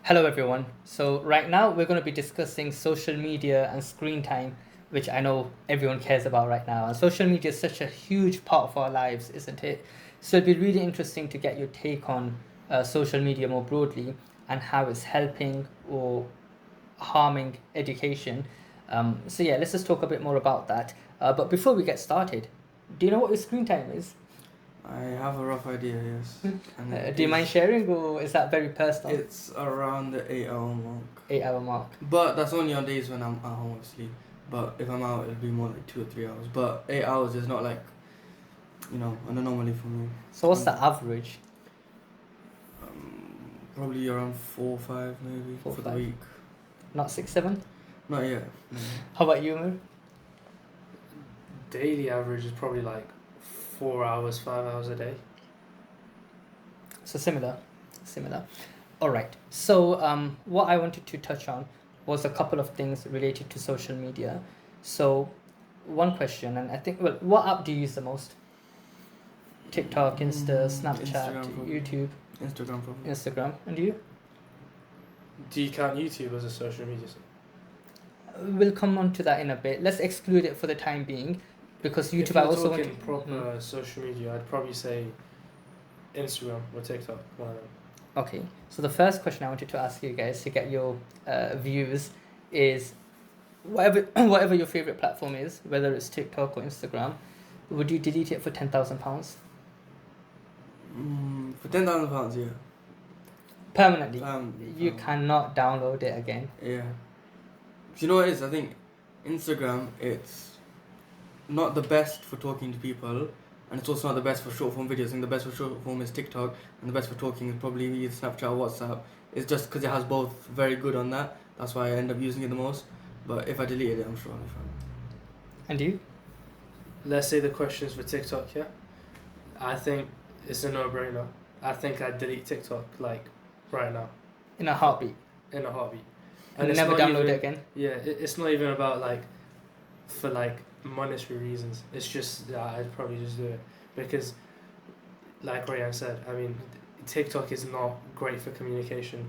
Hello, everyone. So, right now we're going to be discussing social media and screen time, which I know everyone cares about right now. And social media is such a huge part of our lives, isn't it? So, it'd be really interesting to get your take on social media more broadly and how it's helping or harming education. So, let's just talk a bit more about that. But before we get started, do you know what your screen time is? I have a rough idea, yes. And Do you mind sharing, or is that very personal? It's around the 8 hour mark. 8 hour mark. But that's only on days when I'm at home, obviously. But if I'm out, it'll be more like 2 or 3 hours. But 8 hours is not like, an anomaly for me. So, what's the average? Probably around 4 or 5 maybe 4 for five. the week. Not 6, 7? Not yet. No. How about you, Mir? Daily average is probably like 4 hours, 5 hours a day. So similar. All right. So what I wanted to touch on was a couple of things related to social media. So one question, and I think, well, what app do you use the most? TikTok, Insta, Snapchat, Instagram probably. YouTube, Instagram probably. Instagram, and you? Do you count YouTube as a social media site? We'll come on to that in a bit. Let's exclude it for the time being, because If YouTube. you're I also want talking to. proper social media, I'd probably say Instagram or TikTok, one of them. Okay, so the first question I wanted to ask you guys to get your views is whatever your favorite platform is, whether it's TikTok or Instagram, would you delete it for £10,000 For £10,000, yeah. permanently? You Fam. cannot download it again. Yeah. You know what it is? I think Instagram, it's not the best for talking to people, and it's also not the best for short form videos. I think the best for short form is TikTok, and the best for talking is probably either Snapchat or WhatsApp. It's just because it has both very good on that. That's why I end up using it the most. But if I deleted it, I'm sure I'll be fine. And you? Let's say the question's for TikTok, yeah? I think it's a no-brainer. I think I'd delete TikTok, like, right now, In a heartbeat. in a heartbeat. And it's never not download even- it again. Yeah, it's not even about, like, for, like, monetary reasons. It's just that I'd probably just do it. Because, like Rayan said, I mean, TikTok is not great for communication.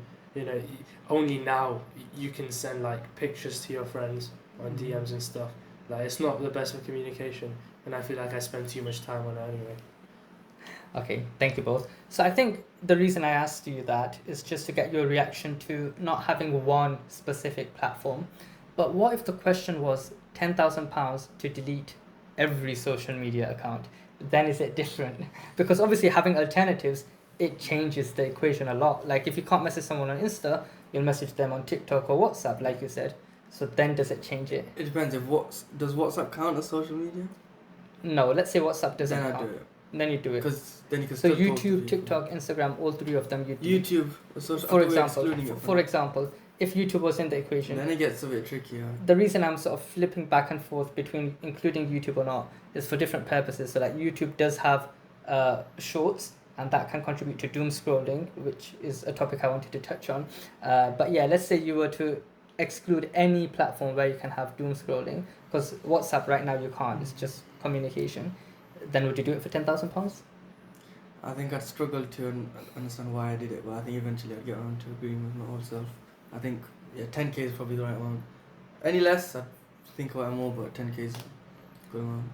Only now you can send, like, pictures to your friends on DMs and stuff. Like, it's not the best for communication. And I feel like I spend too much time on it anyway. Okay, thank you both. So I think the reason I asked you that is just to get your reaction to not having one specific platform. But what if the question was £10,000 to delete every social media account? Then is it different? Because obviously having alternatives, it changes the equation a lot. Like if you can't message someone on Insta, you'll message them on TikTok or WhatsApp, like you said. So then does it change it? It depends. Does WhatsApp count as social media? No, let's say WhatsApp doesn't Then I count. do it. Then you do it. Because then you can So still talk to YouTube, people. TikTok, Instagram, all three of them you do. YouTube, social. For I thought we were example, excluding it for from that. example, if YouTube was in the equation, Then it gets a bit trickier. the reason I'm sort of flipping back and forth between including YouTube or not is for different purposes. So like YouTube does have shorts, and that can contribute to doom scrolling, which is a topic I wanted to touch on. But yeah, let's say you were to exclude any platform where you can have doom scrolling, because WhatsApp right now you can't. It's just communication. Then would you do it for £10,000? I think I'd struggle to understand why I did it, but I think eventually I'd get around to agreeing with my old self. I think 10k is probably the right amount. Any less, I'd think about it more, but 10k is good amount.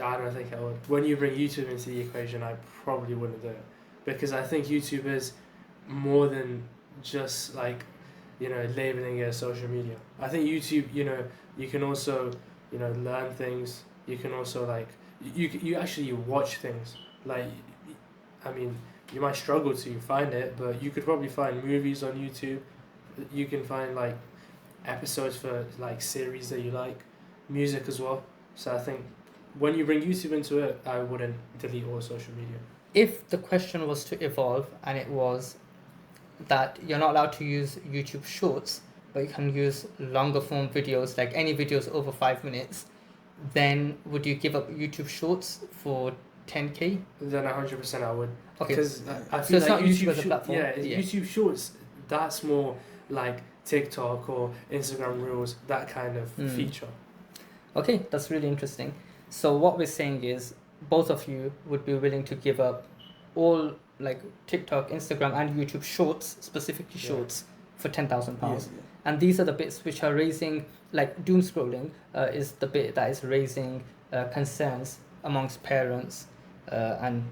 I don't think I would. When you bring YouTube into the equation, I probably wouldn't do it. Because I think YouTube is more than just, like, labeling it as social media. I think YouTube, you can also, learn things. You can also, like, you actually watch things. Like, I mean, you might struggle to find it, but you could probably find movies on YouTube. You can find, like, episodes for, like, series that you like, music as well. So I think when you bring YouTube into it, I wouldn't delete all social media. If the question was to evolve and it was that you're not allowed to use YouTube Shorts, but you can use longer form videos, like any videos over 5 minutes, then would you give up YouTube Shorts for 10k? Then 100% I would. Okay, Because I so feel it's like not YouTube as a Short- platform. Yeah, YouTube Shorts, that's more like TikTok or Instagram Reels, that kind of feature. Okay, that's really interesting. So what we're saying is both of you would be willing to give up all like TikTok, Instagram, and YouTube Shorts, specifically Yeah. Shorts, for £10,000. Yeah. And these are the bits which are raising, like doom scrolling is the bit that is raising concerns amongst parents and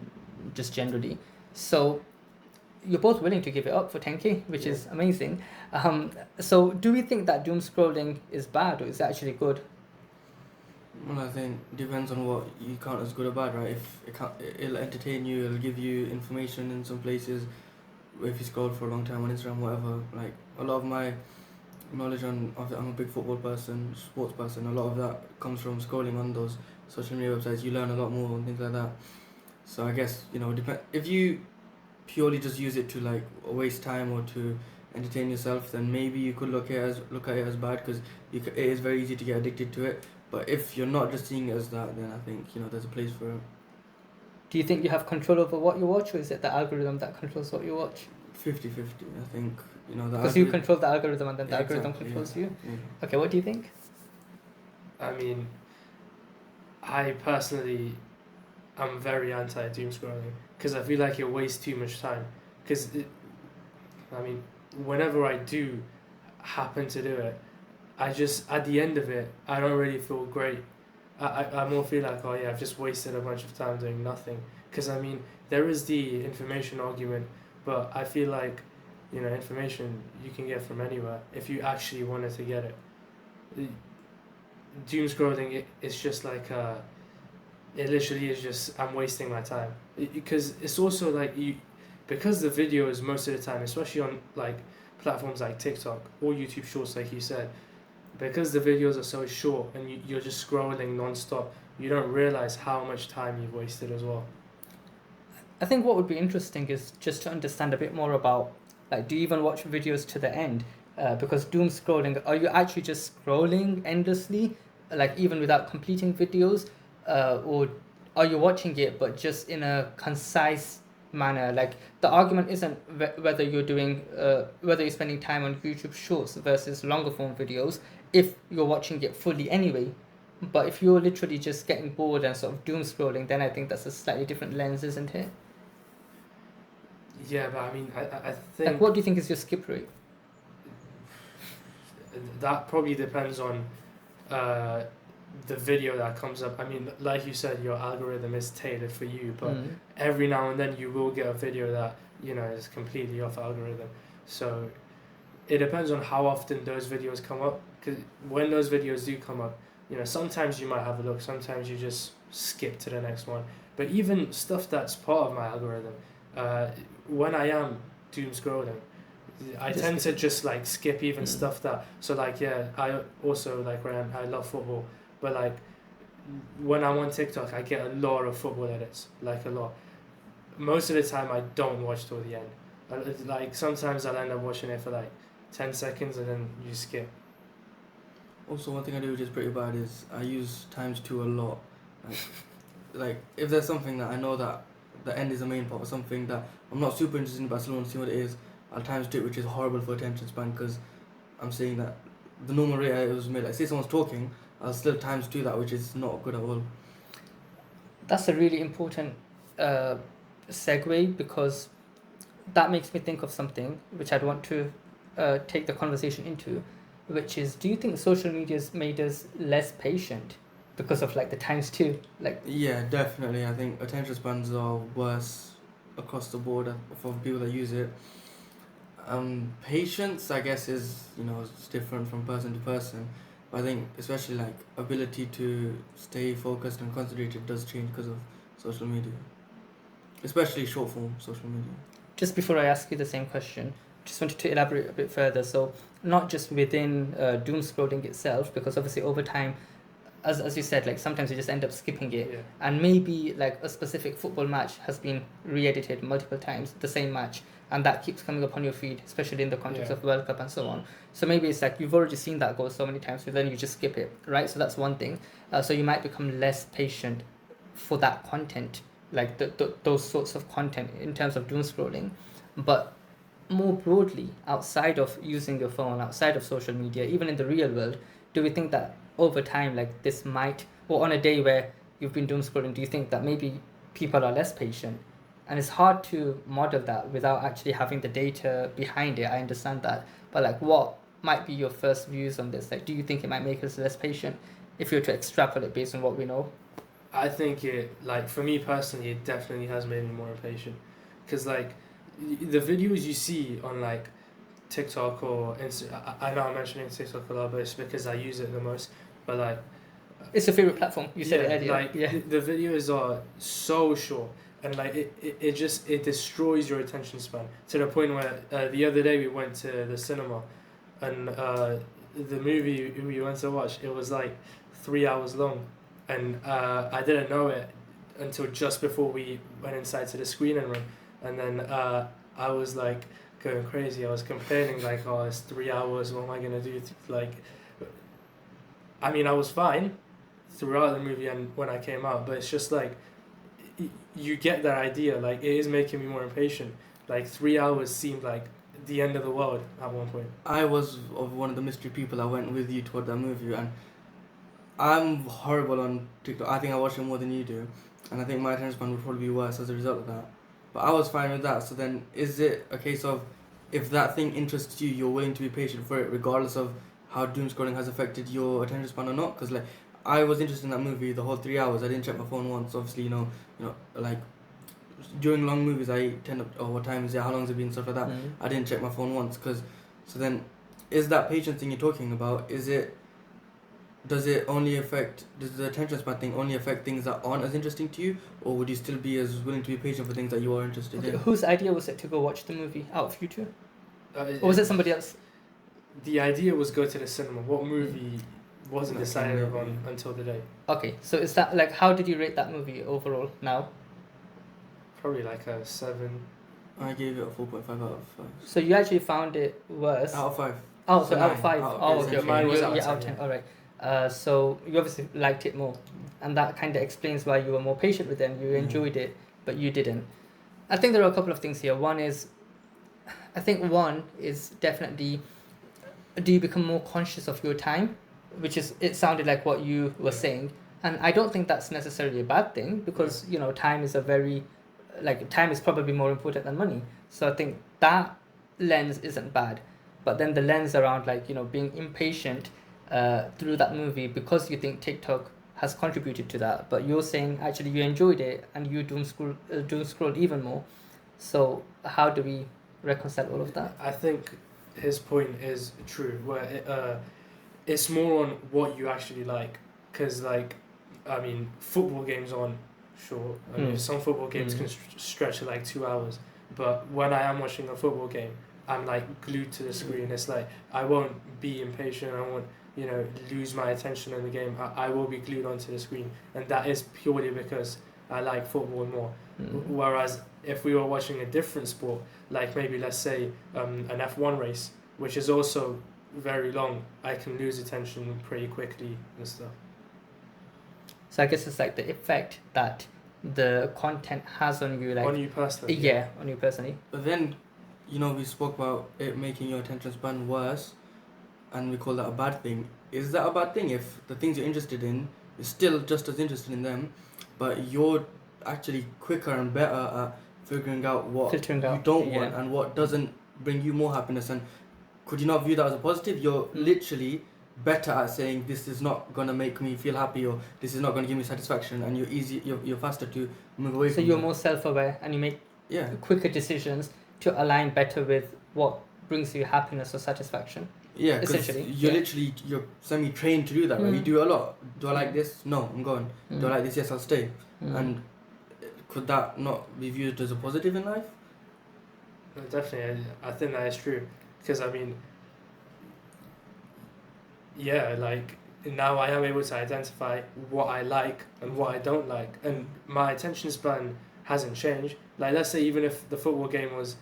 just generally. So you're both willing to give it up for 10k, which Yeah. is amazing. So do we think that doom scrolling is bad or is it actually good? Well, I think depends on what you count as good or bad, right? If it'll entertain you, it'll give you information in some places. If you scroll for a long time on Instagram, whatever, like a lot of my knowledge I'm a big football person, sports person. A lot of that comes from scrolling on those social media websites. You learn a lot more and things like that. So I guess depend if you purely just use it to like waste time or to entertain yourself, then maybe you could look at it as bad because it is very easy to get addicted to it. But if you're not just seeing it as that, then I think there's a place for it. Do you think you have control over what you watch, or is it the algorithm that controls what you watch? 50-50. I think the Because you control the algorithm and then the Yeah, algorithm exactly, controls yeah. you. Yeah. Okay, what do you think? I mean, I personally am very anti doom scrolling because I feel like it wastes too much time. Because, I mean, whenever I do happen to do it, I just, at the end of it, I don't really feel great. I more feel like, oh yeah, I've just wasted a bunch of time doing nothing. Because, I mean, there is the information argument, but I feel like, information you can get from anywhere if you actually wanted to get it. Doom scrolling, it's just like, it literally is just, I'm wasting my time. Because it's also like, because the videos most of the time, especially on like platforms like TikTok or YouTube Shorts, like you said, because the videos are so short and you're just scrolling non-stop, you don't realize how much time you've wasted as well. I think what would be interesting is just to understand a bit more about, like, do you even watch videos to the end? Because doom scrolling, are you actually just scrolling endlessly, like even without completing videos, or are you watching it but just in a concise manner? Like the argument isn't whether you're doing, whether you're spending time on YouTube Shorts versus longer form videos, if you're watching it fully anyway. But if you're literally just getting bored and sort of doom scrolling, then I think that's a slightly different lens, isn't it? Yeah, but I mean, I Like, think what do you think is your skip rate? that probably depends on the video that comes up. I mean, like you said, your algorithm is tailored for you, but Mm. every now and then you will get a video that is completely off algorithm. So it depends on how often those videos come up. Because when those videos do come up, sometimes you might have a look, sometimes you just skip to the next one. But even stuff that's part of my algorithm, when I am doom scrolling, I Just tend to just like skip even Mm. stuff that. So like yeah, I also like Ryan, I love football, but like when I'm on TikTok, I get a lot of football edits, like a lot. Most of the time, I don't watch till the end. Like sometimes I'll end up watching it for like 10 seconds and then you skip. Also, one thing I do which is pretty bad is I use ×2 a lot. Like if there's something that I know that the end is the main part, or something that I'm not super interested in, but I still want to see what it is, I'll ×2 it, which is horrible for attention span because I'm saying that the normal rate I was made. Like say someone's talking, I'll still ×2 that, which is not good at all. That's a really important segue, because that makes me think of something which I'd want to take the conversation into, which is, do you think social media's made us less patient because of like the ×2? Like, Yeah, definitely. I think attention spans are worse across the board for people that use it. Patience, I guess, is it's different from person to person. But I think especially like ability to stay focused and concentrated does change because of social media, especially short form social media. just before I ask you the same question, just wanted to elaborate a bit further. So, not just within doom scrolling itself, because obviously over time, as you said, like sometimes you just end up skipping it, Yeah. and maybe like a specific football match has been re-edited multiple times, the same match, and that keeps coming up on your feed, especially in the context Yeah. of World Cup and so on. So maybe it's like you've already seen that goal so many times, but then you just skip it, right? So that's one thing. So you might become less patient for that content, like those sorts of content in terms of doom scrolling. But more broadly, outside of using your phone, outside of social media, even in the real world, do we think that over time, like this might, or on a day where you've been doom scrolling, do you think that maybe people are less patient? and it's hard to model that without actually having the data behind it. I understand that, but like, what might be your first views on this? Like, do you think it might make us less patient if you were to extrapolate based on what we know? I think it, like, for me personally, it definitely has made me more impatient, because like the videos you see on like TikTok or Insta, I know I'm mentioning TikTok a lot, but it's because I use it the most. But like, It's your favorite platform. You said it yeah, earlier. like Yeah. the videos are so short, and like it just it destroys your attention span to the point where the other day we went to the cinema, and the movie we went to watch, it was like 3 hours long, and I didn't know it until just before we went inside to the screening room, and then I was like going crazy. I was complaining like, oh, it's 3 hours. What am I gonna do? Like, I mean, I was fine throughout the movie and when I came out, but it's just like you get that idea. Like, it is making me more impatient. Like 3 hours seemed like the end of the world at one point. I was of one of the mystery people. I went with you toward that movie, and I'm horrible on TikTok. I think I watch it more than you do, and I think my attention span would probably be worse as a result of that. But I was fine with that. So then, is it a case of if that thing interests you, you're willing to be patient for it, regardless of how doom scrolling has affected your attention span or not? Because like, I was interested in that movie the whole 3 hours. I didn't check my phone once. Obviously, like during long movies, I tend to, oh, what time is it? How long has it been? Stuff like that. I didn't check my phone once. So then, is that patience thing you're talking about? Does the attention span thing only affect things that aren't as interesting to you, or would you still be as willing to be patient for things that you are interested Okay, in? whose idea was it to go watch the movie out of you two? Uh, Or was it somebody else? The idea was go to the cinema. What movie wasn't Okay, decided maybe. on until the day. Okay, so is that like, how did you rate that movie overall now? Probably like a 7. I gave it a 4.5 out of 5. So you actually found it worse. Out of 5. Oh, so So out of 9. 5. Out of- Oh, yeah, okay, okay. mine was You- out of yeah, out of 10, 10. All right. So you obviously liked it more, and that kind of explains why you were more patient with them. You enjoyed it, but you didn't. I think there are a couple of things here. One is definitely, do you become more conscious of your time, which is, it sounded like what you were saying, and I don't think that's necessarily a bad thing, because time is time is probably more important than money. So I think that lens isn't bad, but then the lens around being impatient through that movie because you think TikTok has contributed to that, but you're saying actually you enjoyed it and you doom scroll even more. So how do we reconcile all of that? I think his point is true, where it's more on what you actually like. Because, like, I mean, football games on, sure. I mean, some football games can stretch to like 2 hours. But when I am watching a football game, I'm like glued to the screen. It's like I won't be impatient. I won't, lose my attention in the game. I will be glued onto the screen, and that is purely because I like football more. Whereas if we were watching a different sport, like maybe let's say an F1 race, which is also very long, I can lose attention pretty quickly and stuff. So I guess it's like the effect that the content has on you, like On you personally. yeah, on you personally. But then, we spoke about it making your attention span worse, and we call that a bad thing. Is that a bad thing if the things you're interested in, you're still just as interested in them, but you're actually quicker and better at figuring out what Filtering you out, don't yeah. want and what doesn't bring you more happiness? And could you not view that as a positive? You're literally better at saying this is not gonna make me feel happy, or this is not gonna give me satisfaction, and you're faster to move away So from you're that. more self-aware and you make Yeah. quicker decisions to align better with what brings you happiness or satisfaction. Yeah, because Essentially, you're semi-trained to do that, right? You do a lot. Do I like Mm. this? No, I'm going. Do I like this? Yes, I'll stay. And could that not be viewed as a positive in life? No, definitely, I think that is true. Because I mean, yeah, like now I am able to identify what I like and what I don't like, and my attention span hasn't changed. Like, let's say even if the football game was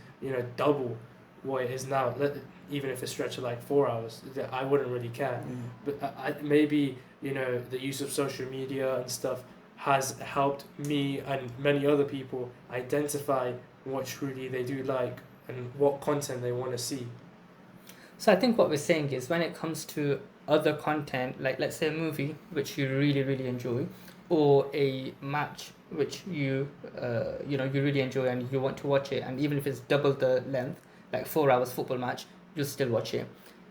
double what it is now, even if it stretched to like 4 hours, I wouldn't really care. But maybe the use of social media and stuff has helped me and many other people identify what truly they do like and what content they want to see. So I think what we're saying is, when it comes to other content, like let's say a movie which you really really enjoy, or a match which you you really enjoy and you want to watch it, and even if it's double the length, like 4 hours football match, you'll still watch it.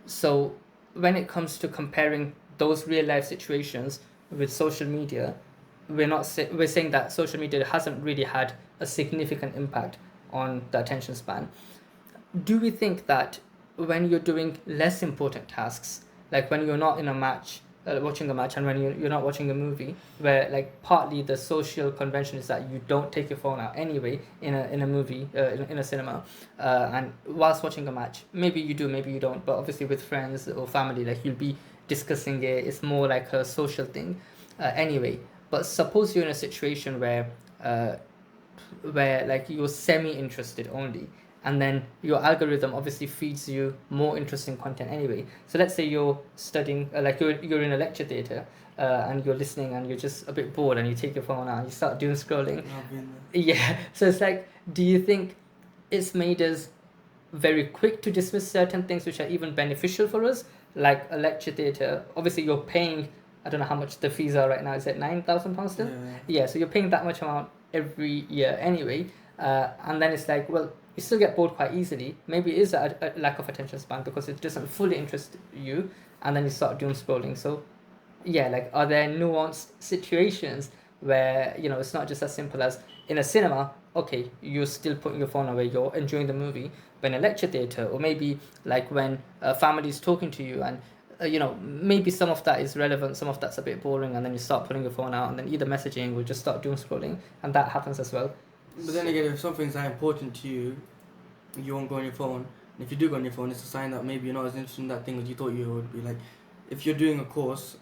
So when it comes to comparing those real life situations with social media, we're saying that social media hasn't really had a significant impact on the attention span. Do we think that when you're doing less important tasks, like when you're not in a match, watching a match, and when you're not watching a movie, where like partly the social convention is that you don't take your phone out anyway in a movie, in a cinema, and whilst watching a match, maybe you do, maybe you don't, but obviously with friends or family, like you'll be discussing it. It's more like a social thing, anyway. But suppose you're in a situation where like you're semi interested only, and then your algorithm obviously feeds you more interesting content anyway. So let's say you're studying, like you're in a lecture theater, and you're listening and you're just a bit bored and you take your phone out and you start doom scrolling. I've been there. Yeah. So it's like, do you think it's made us very quick to dismiss certain things which are even beneficial for us, like a lecture theater? Obviously you're paying, I don't know how much the fees are right now, is it £9,000 still? Yeah. Yeah, so you're paying that much amount every year anyway, and then it's like, well, you still get bored quite easily. Maybe it is a lack of attention span because it doesn't fully interest you, and then you start doom scrolling. So yeah, like, are there nuanced situations where it's not just as simple as in a cinema, okay, you're still putting your phone away, you're enjoying the movie, but in a lecture theater, or maybe like when a family is talking to you, and maybe some of that is relevant, some of that's a bit boring, and then you start putting your phone out and then either messaging or just start doom scrolling, and that happens as well. But then again, if something's that important to you, you won't go on your phone. And if you do go on your phone, it's a sign that maybe you're not as interested in that thing as you thought you would be. Like, if you're doing a course,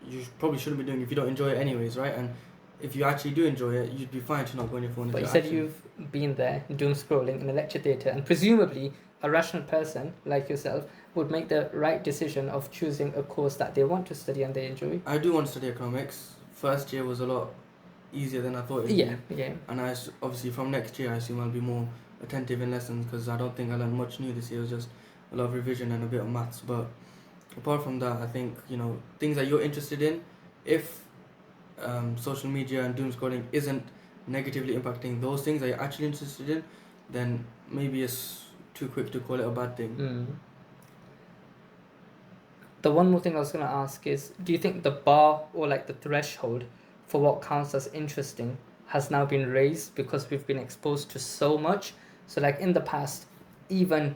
you probably shouldn't be doing it if you don't enjoy it anyways, right? And if you actually do enjoy it, you'd be fine to not go on your phone. But you said you've been there doom scrolling in a lecture theatre, and presumably a rational person like yourself would make the right decision of choosing a course that they want to study and they enjoy. I do want to study economics. First year was a lot easier than I thought it would Yeah, be. yeah. And obviously from next year, I assume I'll be more attentive in lessons because I don't think I learned much new this year. It was just a lot of revision and a bit of maths. But apart from that, I think, things that you're interested in, if social media and doom scrolling isn't negatively impacting those things that you're actually interested in, then maybe it's too quick to call it a bad thing. The one more thing I was going to ask is, do you think the bar or like the threshold for what counts as interesting has now been raised because we've been exposed to so much? So like in the past, even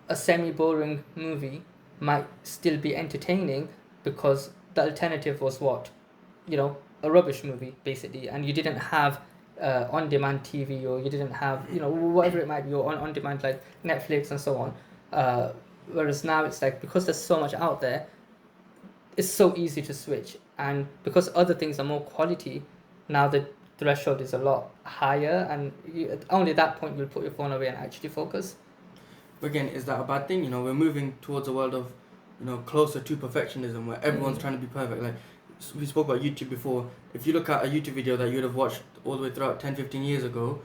a semi-boring movie might still be entertaining because the alternative was what? A rubbish movie, basically, and you didn't have on-demand TV, or you didn't have, whatever it might be, or on-demand like Netflix and so on. Whereas now it's like, because there's so much out there, it's so easy to switch, and because other things are more quality, now the threshold is a lot higher, and only at that point you'll put your phone away and actually focus. But again, is that a bad thing? We're moving towards a world of, closer to perfectionism where everyone's trying to be perfect. Like, we spoke about YouTube before. If you look at a YouTube video that you would have watched all the way throughout 10-15 years ago,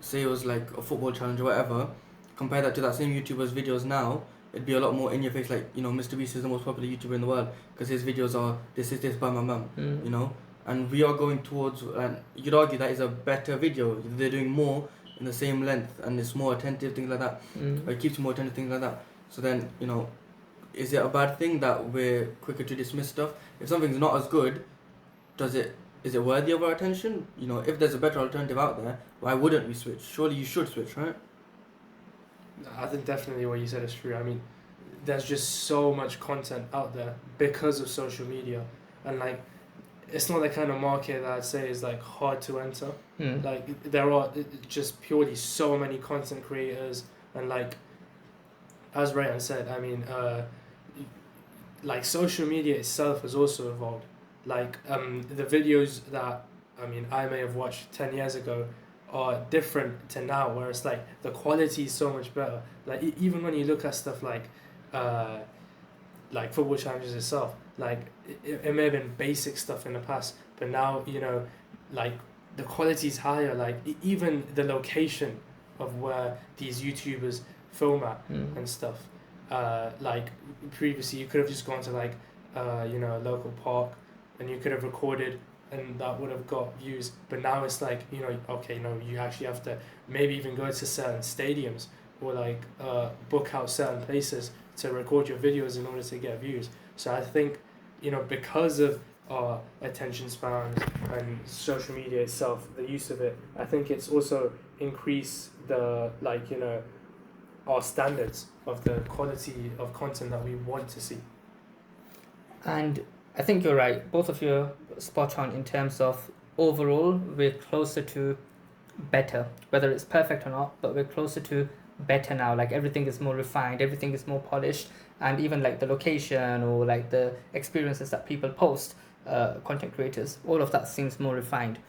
say it was like a football challenge or whatever, compare that to that same YouTuber's videos now, it'd be a lot more in your face. Like, Mr. Beast is the most popular YouTuber in the world because his videos are this is this, bam, bam, bam, and we are going towards, and you'd argue that is a better video. They're doing more in the same length and it's more attentive, things like that, or it keeps you more attentive, things like that. So then, is it a bad thing that we're quicker to dismiss stuff? If something's not as good, is it worthy of our attention? If there's a better alternative out there, why wouldn't we switch? Surely you should switch, right? I think definitely what you said is true. I mean, there's just so much content out there because of social media, and like, it's not the kind of market that I'd say is like hard to enter. Like, there are just purely so many content creators, and like, as Ryan said, I mean, like, social media itself has also evolved. Like, the videos that I may have watched 10 years ago are different to now, where it's like the quality is so much better. Like, even when you look at stuff like football challenges itself, like it may have been basic stuff in the past, but now like the quality is higher. Like, even the location of where these YouTubers film at and stuff. Like, previously you could have just gone to like a local park and you could have recorded and that would have got views. But now it's like, you know, okay, no, you actually have to maybe even go to certain stadiums or like book out certain places to record your videos in order to get views. So I think, you know, because of our attention spans and social media itself, the use of it, I think it's also increased the, like, you know, our standards of the quality of content that we want to see. And I think you're right. Both of you are spot on in terms of overall, we're closer to better, whether it's perfect or not, but we're closer to better now. Like everything is more refined, everything is more polished, and even like the location or like the experiences that people post, content creators, all of that seems more refined.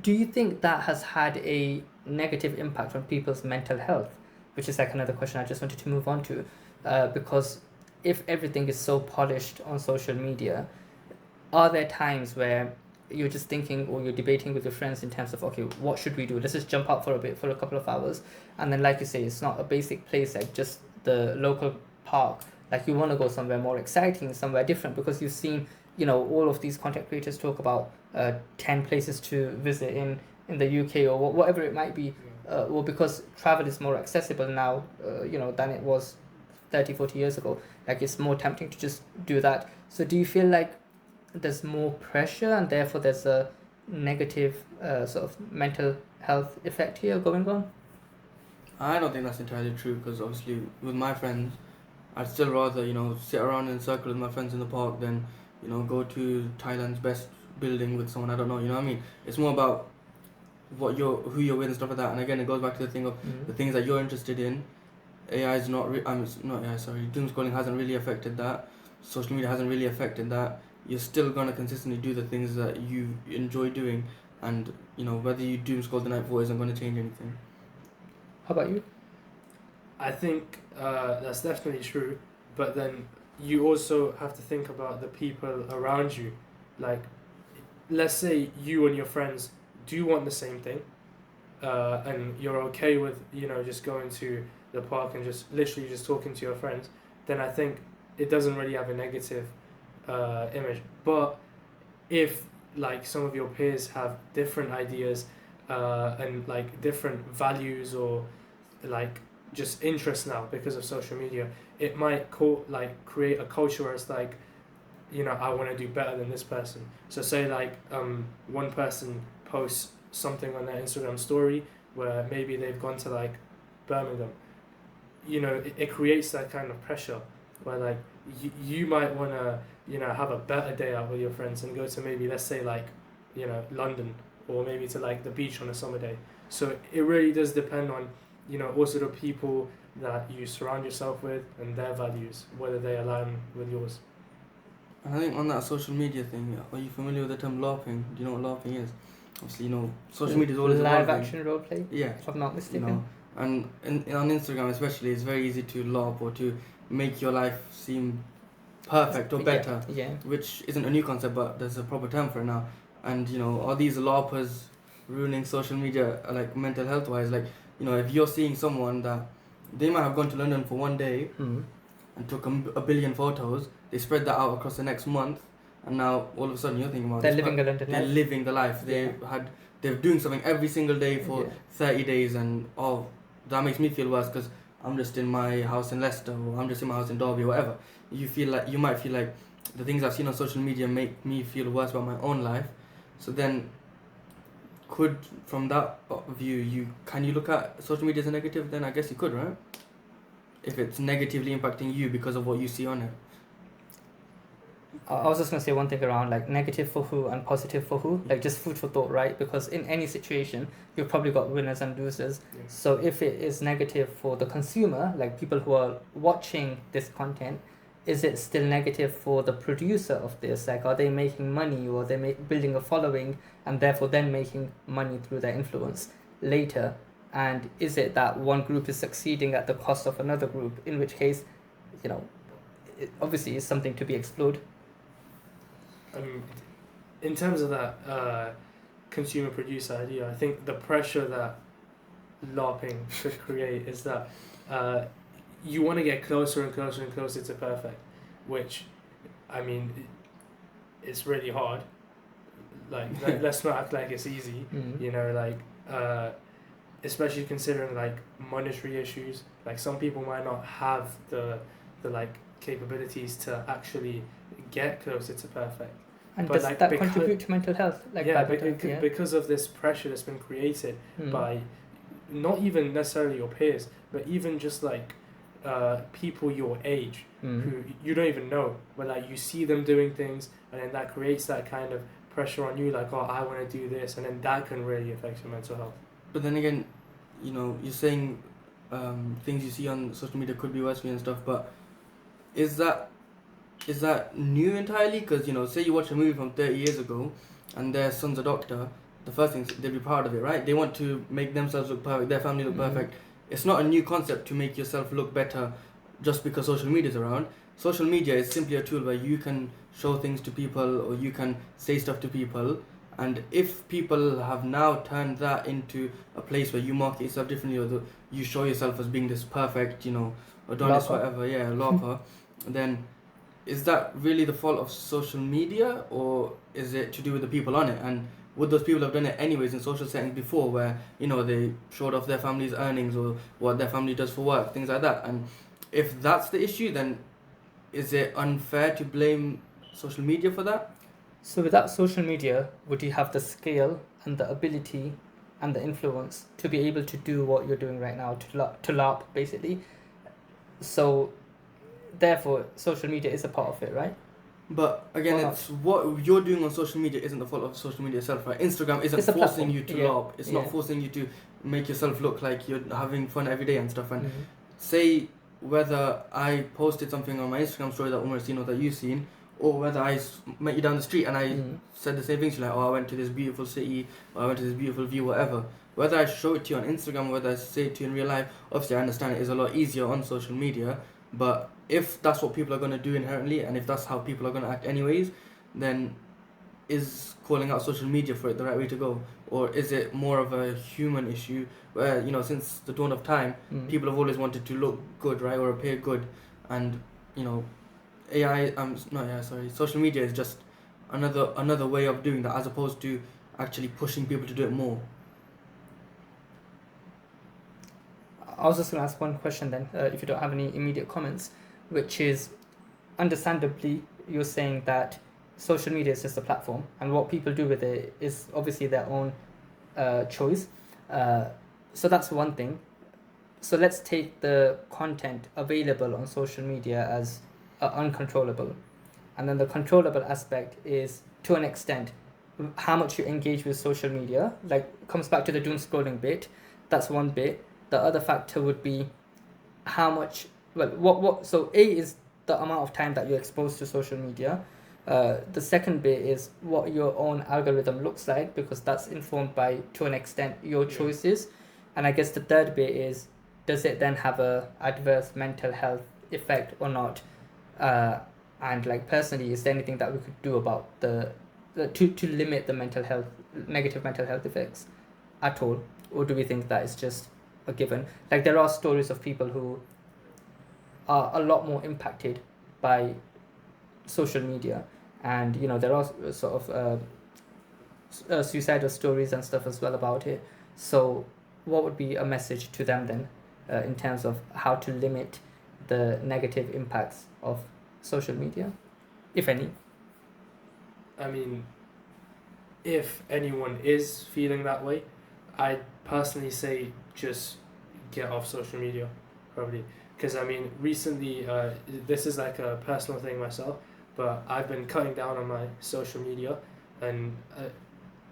Do you think that has had a negative impact on people's mental health? Which is like another question I just wanted to move on to, because if everything is so polished on social media, are there times where you're just thinking or you're debating with your friends in terms of, okay, what should we do? Let's just jump out for a bit, for a couple of hours. And then, like you say, it's not a basic place like just the local park. Like you want to go somewhere more exciting, somewhere different, because you've seen, you know, all of these content creators talk about 10 places to visit in the UK or whatever it might be. Well, because travel is more accessible now, you know, than it was 30, 40 years ago. Like it's more tempting to just do that. So do you feel like there's more pressure and therefore there's a negative sort of mental health effect here going on? I don't think that's entirely true because obviously with my friends, I'd still rather, you know, sit around in a circle with my friends in the park than, you know, go to Thailand's best building with someone I don't know. You know what I mean? It's more about who you're with and stuff like that. And again, it goes back to the thing of the things that you're interested in. AI is not. Not AI. Sorry, doomscrolling hasn't really affected that. Social media hasn't really affected that. You're still gonna consistently do the things that you enjoy doing, and you know whether you doomscroll the night before isn't gonna change anything. How about you? I think that's definitely true, but then you also have to think about the people around you. Like, let's say you and your friends do want the same thing, and you're okay with, you know, just going to the park and just literally just talking to your friends, then I think it doesn't really have a negative image. But if like some of your peers have different ideas and like different values or like just interests now because of social media, it might create a culture where it's like, you know, I want to do better than this person. So say like one person posts something on their Instagram story where maybe they've gone to like Birmingham. You know, it creates that kind of pressure where like you might want to, you know, have a better day out with your friends and go to maybe, let's say, like, you know, London, or maybe to like the beach on a summer day. So it really does depend on, you know, also the people that you surround yourself with and their values, whether they align with yours. And I think on that social media thing, are you familiar with the term LARPing? Do you know what LARPing is? Obviously, you know, social media is always live evolving. action role play, Yeah. if I'm not You mistaken. know, and on Instagram especially, it's very easy to LARP or to make your life seem perfect or better, Yeah. which isn't a new concept, but there's a proper term for it now. And you know, are these LARPers ruining social media, like mental health wise? Like, you know, if you're seeing someone that they might have gone to London for one day and took a billion photos, they spread that out across the next month, and now all of a sudden you're thinking about They're this living a London they're life. living the life. They're doing something every single day for 30 days, and oh, that makes me feel worse because I'm just in my house in Leicester, or I'm just in my house in Derby, or whatever. You might feel like the things I've seen on social media make me feel worse about my own life. So then, from that view, can you look at social media as a negative? Then I guess you could, right? If it's negatively impacting you because of what you see on it. I was just gonna say one thing around like negative for who and positive for who, like just food for thought, right? Because in any situation, you've probably got winners and losers. Yeah. So if it is negative for the consumer, like people who are watching this content, is it still negative for the producer of this? Like, are they making money, or are they building a following and therefore then making money through their influence later? And is it that one group is succeeding at the cost of another group? In which case, you know, it obviously is something to be explored. In terms of that consumer producer idea, I think the pressure that LARPing could create is that you want to get closer and closer and closer to perfect, which, I mean, it's really hard let's not act like it's easy. Mm. You know, especially considering like monetary issues. Like some people might not have the like capabilities to actually get closer to perfect. And But does like that contribute to mental health? Like yeah, bad mental health, yeah? because of this pressure that's been created Mm. by not even necessarily your peers, but even just like people your age Mm. who you don't even know, but like you see them doing things, and then that creates that kind of pressure on you, like, oh, I want to do this, and then that can really affect your mental health. But then again, you know, you're saying things you see on social media could be worse for you and stuff, but is that new entirely? Because, you know, say you watch a movie from 30 years ago and their son's a doctor, the first thing they'd be proud of it, right? They want to make themselves look perfect, their family look perfect. It's not a new concept to make yourself look better just because social media is around. Social media is simply a tool where you can show things to people or you can say stuff to people. And if people have now turned that into a place where you market yourself differently, or you show yourself as being this perfect, you know, Adonis, whatever, yeah, Lapa, then is that really the fault of social media, or is it to do with the people on it? And would those people have done it anyways in social settings before, where, you know, they showed off their family's earnings or what their family does for work, things like that? And if that's the issue, then is it unfair to blame social media for that? So without social media, would you have the scale and the ability and the influence to be able to do what you're doing right now, to LARP basically? So therefore, social media is a part of it, right? But again, Or it's what you're doing on social media isn't the fault of social media itself, right? Instagram isn't It's a forcing platform, you to yeah, LARP. It's not yeah. forcing you to make yourself look like you're having fun every day and stuff. And Mhm. say whether I posted something on my Instagram story that Umar's seen or that you've seen, or whether I met you down the street and I said the same things, like, oh, I went to this beautiful city, or I went to this beautiful view, whatever. Whether I show it to you on Instagram, whether I say it to you in real life, obviously I understand it is a lot easier on social media, but if that's what people are going to do inherently, and if that's how people are going to act anyways, then is calling out social media for it the right way to go? Or is it more of a human issue where, you know, since the dawn of time, people have always wanted to look good, right, or appear good, and, you know, social media is just another way of doing that, as opposed to actually pushing people to do it more. I was just going to ask one question then, if you don't have any immediate comments, which is, understandably, you're saying that social media is just a platform, and what people do with it is obviously their own choice. So that's one thing. So let's take the content available on social media as uncontrollable. And then the controllable aspect is, to an extent, how much you engage with social media. Like, comes back to the doom scrolling bit. That's one bit. The other factor would be how much, so A is the amount of time that you're exposed to social media. The second bit is what your own algorithm looks like, because that's informed by, to an extent, your choices. And I guess the third bit is, does it then have a adverse mental health effect or not? And like, personally, is there anything that we could do about to limit the negative mental health effects at all? Or do we think that is just a given? Like, there are stories of people who are a lot more impacted by social media, and, you know, there are sort of suicidal stories and stuff as well about it. So what would be a message to them then, in terms of how to limit the negative impacts of social media, if any? I mean, if anyone is feeling that way, I'd personally say just get off social media, probably. Because, I mean, recently, this is like a personal thing myself, but I've been cutting down on my social media, and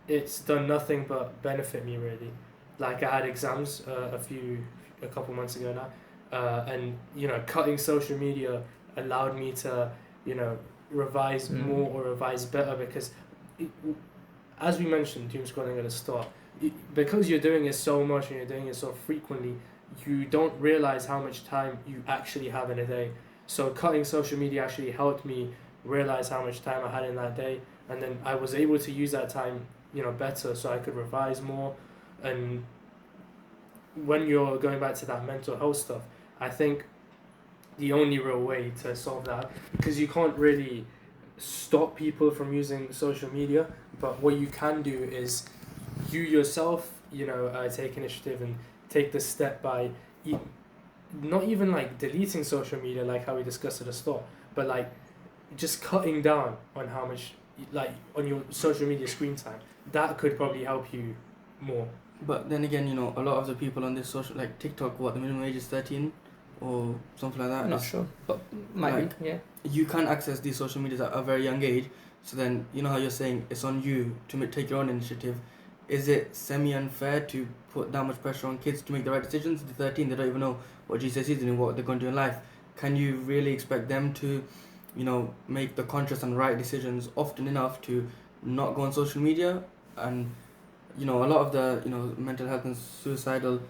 it's done nothing but benefit me, really. Like, I had exams a couple months ago now, and, you know, cutting social media allowed me to, you know, revise more or revise better, because as we mentioned, doomscrolling at the start, because you're doing it so much and you're doing it so frequently, you don't realize how much time you actually have in a day. So cutting social media actually helped me realize how much time I had in that day, and then I was able to use that time, you know, better, so I could revise more. And when you're going back to that mental health stuff, I think the only real way to solve that, because you can't really stop people from using social media, but what you can do is you yourself, take initiative and take the step by e- not even like deleting social media like how we discussed at the start, but like just cutting down on how much like on your social media screen time. That could probably help you more. But then again, a lot of the people on this social, like TikTok, what the minimum age is 13 or something like that. I'm not It's sure, but might like be, yeah. you can access these social medias at a very young age. So then, how you're saying it's on you to take your own initiative. Is it semi-unfair to put that much pressure on kids to make the right decisions? They're 13, they don't even know what GCSEs is and what they're going to do in life. Can you really expect them to, make the conscious and right decisions often enough to not go on social media? And, a lot of the, mental health and suicidal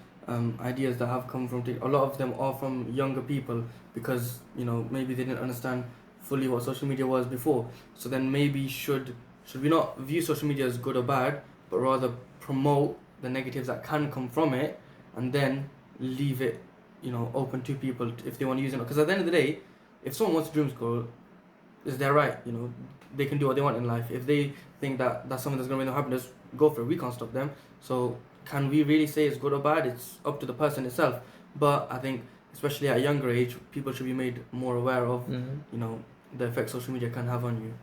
ideas that have come from a lot of them are from younger people because, maybe they didn't understand fully what social media was before. So then maybe should we not view social media as good or bad, but rather promote the negatives that can come from it, and then leave it, open to people if they want to use it. Because at the end of the day, if someone wants to doom scroll, it's their right. They can do what they want in life. If they think that that's something that's going to make them happiness, go for it. We can't stop them. So can we really say it's good or bad? It's up to the person itself. But I think, especially at a younger age, people should be made more aware of, the effect social media can have on you.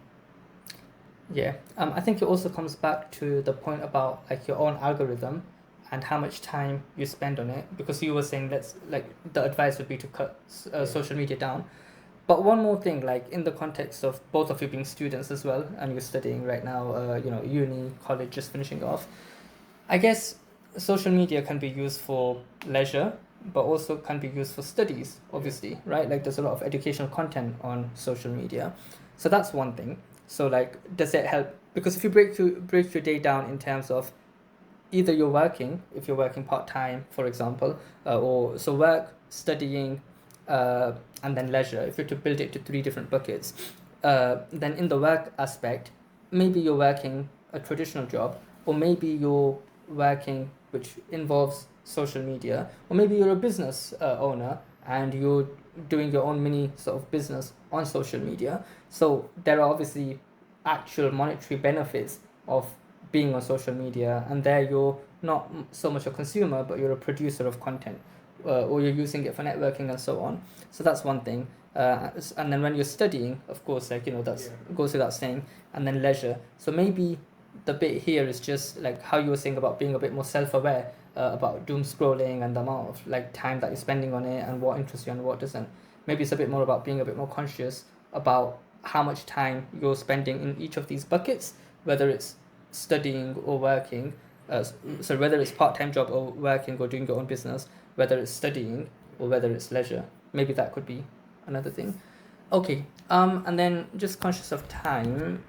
Yeah, I think it also comes back to the point about like your own algorithm and how much time you spend on it, because you were saying the advice would be to cut social media down. But one more thing, like in the context of both of you being students as well, and you're studying right now, uni, college, just finishing off, I guess social media can be used for leisure, but also can be used for studies, obviously, right? Like there's a lot of educational content on social media. So that's one thing. So like, does it help? Because if you break your day down in terms of either you're working, if you're working part-time, for example, or so work, studying, and then leisure, if you're to build it to three different buckets, then in the work aspect, maybe you're working a traditional job, or maybe you're working which involves social media, or maybe you're a business owner and you're doing your own mini sort of business on social media. So there are obviously actual monetary benefits of being on social media, and there you're not so much a consumer, but you're a producer of content, or you're using it for networking and so on. So that's one thing. And then when you're studying, of course, that's goes without saying. And then leisure. So maybe the bit here is just like how you were saying about being a bit more self-aware about doom scrolling and the amount of like time that you're spending on it and what interests you and what doesn't. Maybe it's a bit more about being a bit more conscious about how much time you're spending in each of these buckets, whether it's studying or working, so whether it's part-time job or working or doing your own business, whether it's studying or whether it's leisure. Maybe that could be another thing. Okay, and then just conscious of time,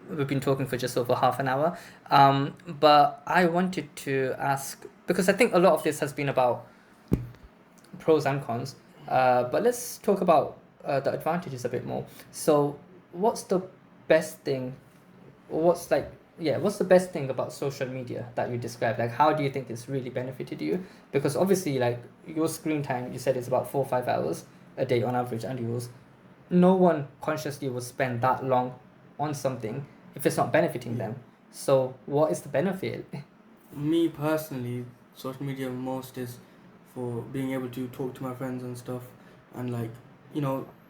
we've been talking for just over half an hour, but I wanted to ask, because I think a lot of this has been about pros and cons, but let's talk about the advantages a bit more. So what's the best thing, or what's the best thing about social media that you described? Like, how do you think it's really benefited you? Because obviously, like, your screen time, you said it's about 4 or 5 hours a day on average, and yours. No one consciously will spend that long on something if it's not benefiting them. So what is the benefit? Me personally, social media most is for being able to talk to my friends and stuff, and like,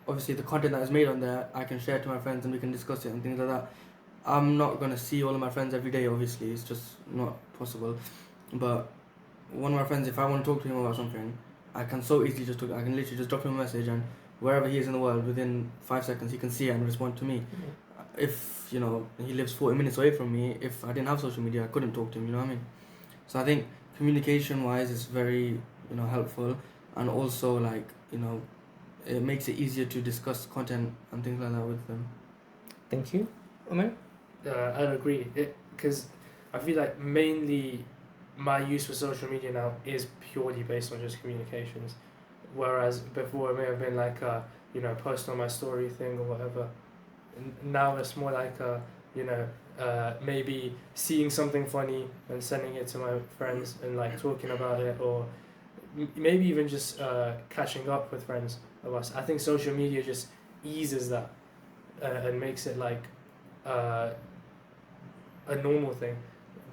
obviously the content that is made on there, I can share to my friends and we can discuss it and things like that. I'm not gonna see all of my friends every day, obviously, it's just not possible. But one of my friends, if I want to talk to him about something, I can so easily I can literally just drop him a message, and wherever he is in the world, within 5 seconds, he can see it and respond to me. If he lives 40 minutes away from me, if I didn't have social media, I couldn't talk to him. You know what I mean? So I think communication-wise, it's very helpful, and also it makes it easier to discuss content and things like that with them. Thank you, Umar. I'd agree, because I feel like mainly my use for social media now is purely based on just communications, whereas before it may have been like a post on my story thing or whatever. Now it's more like a maybe seeing something funny and sending it to my friends and like talking about it, or maybe even just catching up with friends of us. I think social media just eases that and makes it like uh, a normal thing,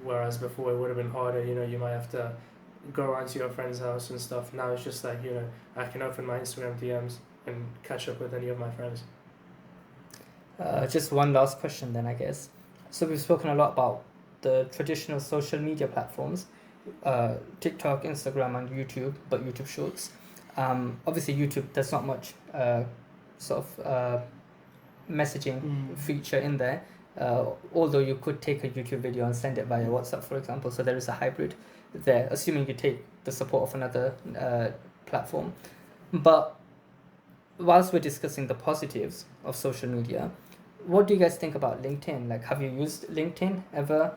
whereas before it would have been harder. You know, you might have to go around to your friend's house and stuff. Now it's just like, you know, I can open my Instagram DMs and catch up with any of my friends. Just one last question then, I guess. So we've spoken a lot about the traditional social media platforms, TikTok, Instagram, and YouTube, but YouTube Shorts. Obviously, YouTube, there's not much sort of messaging feature in there, although you could take a YouTube video and send it via WhatsApp, for example. So there is a hybrid there, assuming you take the support of another platform. But whilst we're discussing the positives of social media, what do you guys think about LinkedIn? Like, have you used LinkedIn ever?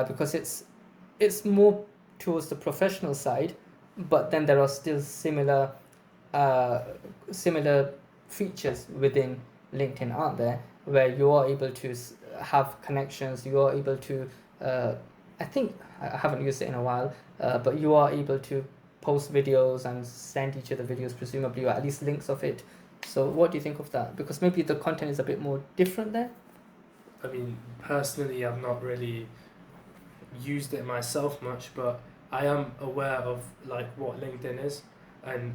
Because it's more towards the professional side, but then there are still similar features within LinkedIn, aren't there, where you are able to have connections, you are able to I think I haven't used it in a while, but you are able to post videos and send each other videos, presumably, or at least links of it. So what do you think of that? Because maybe the content is a bit more different there. I mean, personally, I've not really used it myself much, but I am aware of like what LinkedIn is, and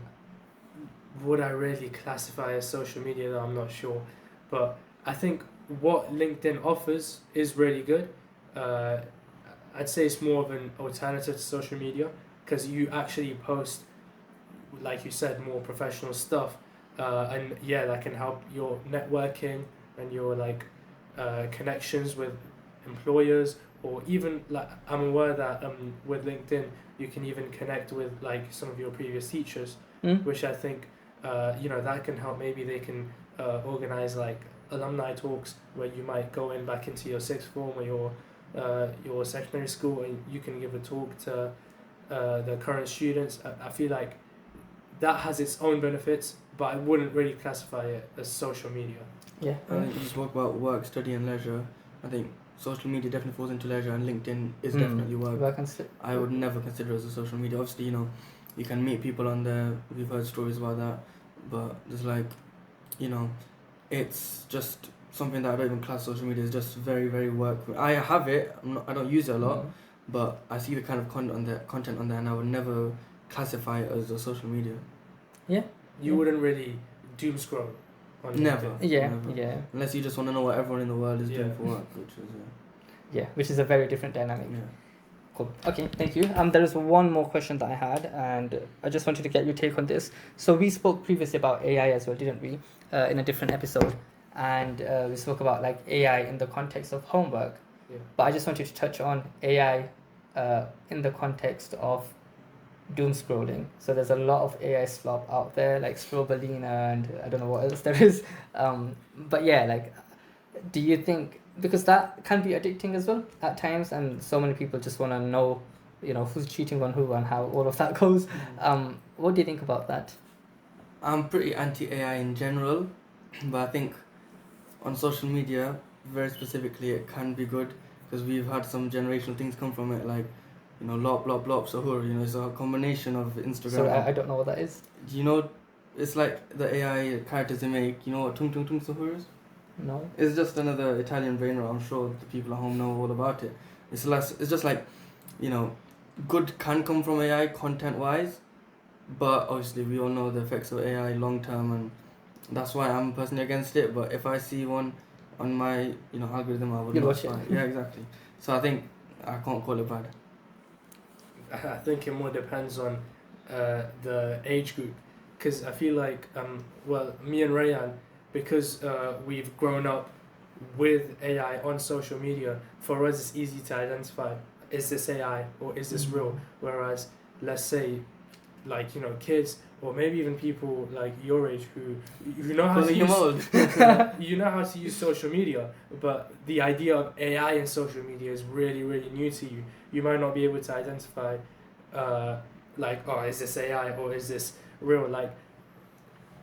would I really classify as social media? Though I'm not sure, but I think what LinkedIn offers is really good. I'd say it's more of an alternative to social media because you actually post, like you said, more professional stuff, and yeah, that can help your networking and your like connections with employers, or even like I'm aware that with LinkedIn you can even connect with like some of your previous teachers, which I think you know, that can help. Maybe they can organize like alumni talks where you might go in back into your sixth form or your secondary school, and you can give a talk to the current students. I feel like that has its own benefits, but I wouldn't really classify it as social media. Yeah. I think you spoke about work, study, and leisure. I think social media definitely falls into leisure, and LinkedIn is definitely work. I would never consider it as a social media. Obviously, you know, you can meet people on there. We've heard stories about that, but there's like, you know, it's just something that I don't even class social media. It's just very, very work. I have it. I don't use it a lot, but I see the kind of content on there, and I would never classify it as a social media. Yeah. You wouldn't really doom scroll on Never. LinkedIn. Yeah. Never. Yeah. Unless you just want to know what everyone in the world is doing for work, which is which is a very different dynamic. yeah. Cool. Okay, thank you. There is one more question that I had, and I just wanted to get your take on this. So we spoke previously about AI as well, didn't we? In a different episode, and we spoke about like AI in the context of homework. Yeah. But I just wanted to touch on AI in the context of doom scrolling. So there's a lot of AI slop out there, like Strobalina, and I don't know what else there is. But yeah, like, do you think, because that can be addicting as well at times, and so many people just want to know, you know, who's cheating on who and how all of that goes. What do you think about that? I'm pretty anti-AI in general, but I think on social media, very specifically, it can be good because we've had some generational things come from it, like, you know, lop, lop, lop, sahur, you know, it's a combination of Instagram. So I don't know what that is. Do you know, it's like the AI characters they make, you know what tung tung tung sahur is? No. It's just another Italian brainer. I'm sure the people at home know all about it. It's just like, you know, good can come from AI content-wise, but obviously we all know the effects of AI long-term, and that's why I'm personally against it. But if I see one on my, you know, algorithm, I would You'll not watch it. Yeah, exactly. So I think I can't call it bad. I think it more depends on the age group, because I feel like well, me and Rayan, because we've grown up with AI on social media, for us it's easy to identify, is this AI or is this real? Whereas let's say like, you know, kids or maybe even people like your age who know how to use you know how to use social media, but the idea of AI in social media is really, really new to you. You might not be able to identify like, oh, is this AI or is this real? Like,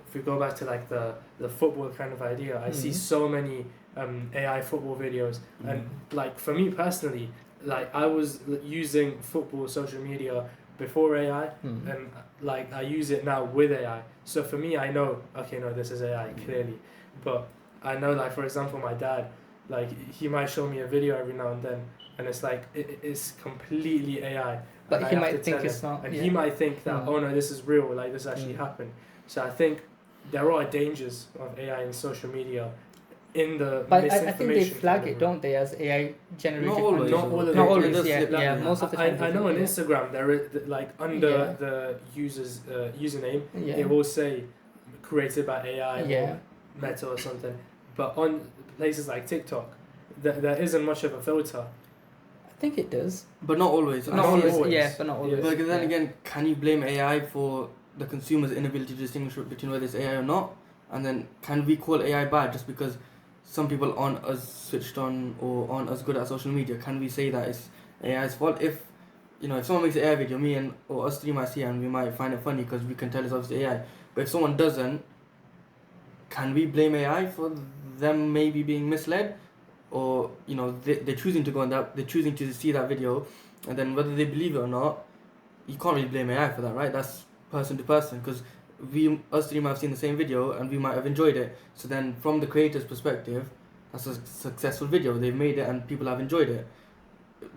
if we go back to like the football kind of idea, I see so many AI football videos, and like for me personally, like I was using football social media before AI, and like I use it now with AI. So for me, I know, okay, no, this is AI clearly, but I know, like, for example, my dad, like, he might show me a video every now and then, and it's like it's completely AI. But and I he have might to think tell it's him, not. and Yeah. he might think that, Mm. oh no, this is real, like this actually Mm. happened. So I think there are dangers of AI in social media, in the But I misinformation. think they flag kind of it, don't they, as AI generated Not always. content? Not all of It- them. Not it always, does yeah, slip yeah. in, Most of the time. I they know do, on yeah. Instagram there is, like, under Yeah. the user's username, Yeah. it will say created by AI Yeah. or Meta or something. But on places like TikTok, there isn't much of a filter. I think it does. But not always. Not I see always, it- yeah, but not Yeah. always. But then yeah. again, can you blame AI for the consumer's inability to distinguish between whether it's AI or not? And then can we call AI bad just because some people aren't as switched on or aren't as good at social media? Can we say that it's AI's fault? If if someone makes an AI video, me and or us three might see it and we might find it funny because we can tell it's obviously AI. But if someone doesn't, can we blame AI for them maybe being misled? Or they're choosing to go on that, they're choosing to see that video, and then whether they believe it or not, you can't really blame AI for that, right? That's person to person, because us three might have seen the same video and we might have enjoyed it. So then from the creator's perspective, that's a successful video, they've made it and people have enjoyed it.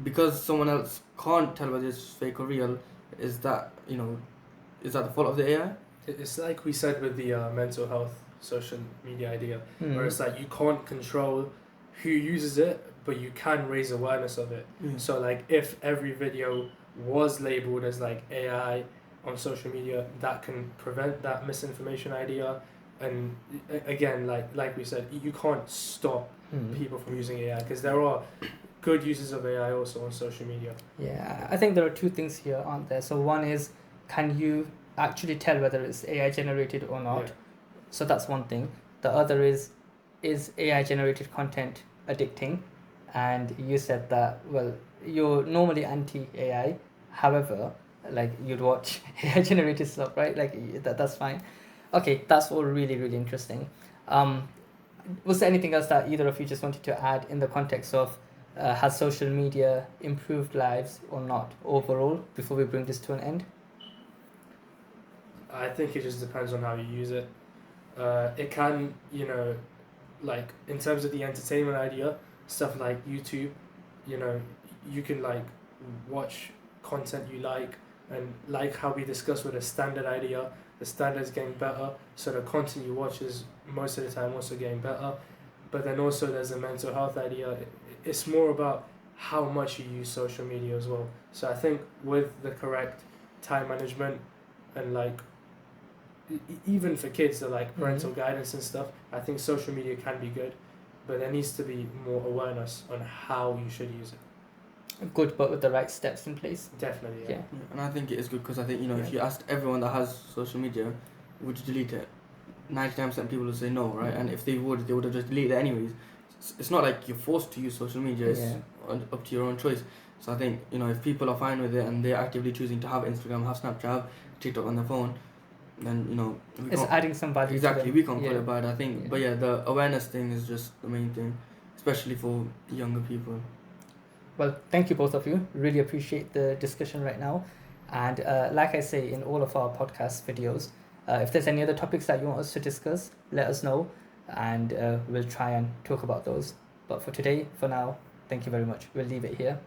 Because someone else can't tell whether it's fake or real, is that the fault of the AI? It's like we said with the mental health social media idea, Mm. where it's like you can't control who uses it, but you can raise awareness of it. So like if every video was labeled as like AI on social media, that can prevent that misinformation idea. And again, like we said, you can't stop Mm. people from using AI, because there are good uses of AI also on social media. Yeah, I think there are two things here, aren't there? So one is, can you actually tell whether it's AI generated or not? Yeah. So that's one thing. The other is AI generated content addicting? And you said that, well, you're normally anti AI. However, like, you'd watch AI generated stuff, right? Like, that's fine. Okay, that's all really, really interesting. Was there anything else that either of you just wanted to add in the context of has social media improved lives or not overall before we bring this to an end? I think it just depends on how you use it. It can, like in terms of the entertainment idea, stuff like YouTube, you can like watch content you like, and like how we discussed with a standard idea, the standard is getting better, so the content you watch is most of the time also getting better. But then also there's a mental health idea. It's more about how much you use social media as well. So I think with the correct time management and like even for kids, the like parental guidance and stuff, I think social media can be good, but there needs to be more awareness on how you should use it. Good, but with the right steps in place. Definitely, Yeah. And I think it is good because I think Yeah. if you asked everyone that has social media, would you delete it? 99% of people will say no, right? And if they would have just deleted it anyways. It's not like you're forced to use social media. It's up to your own choice. So I think if people are fine with it and they're actively choosing to have Instagram, have Snapchat, have TikTok on their phone, then we It's can't- adding some value exactly to them. we can't call Yeah. it bad. I think, Yeah. but yeah, the awareness thing is just the main thing, especially for younger people. Well, thank you both of you. Really appreciate the discussion right now. And like I say in all of our podcast videos, if there's any other topics that you want us to discuss, let us know, and we'll try and talk about those. But for today, for now, thank you very much. We'll leave it here.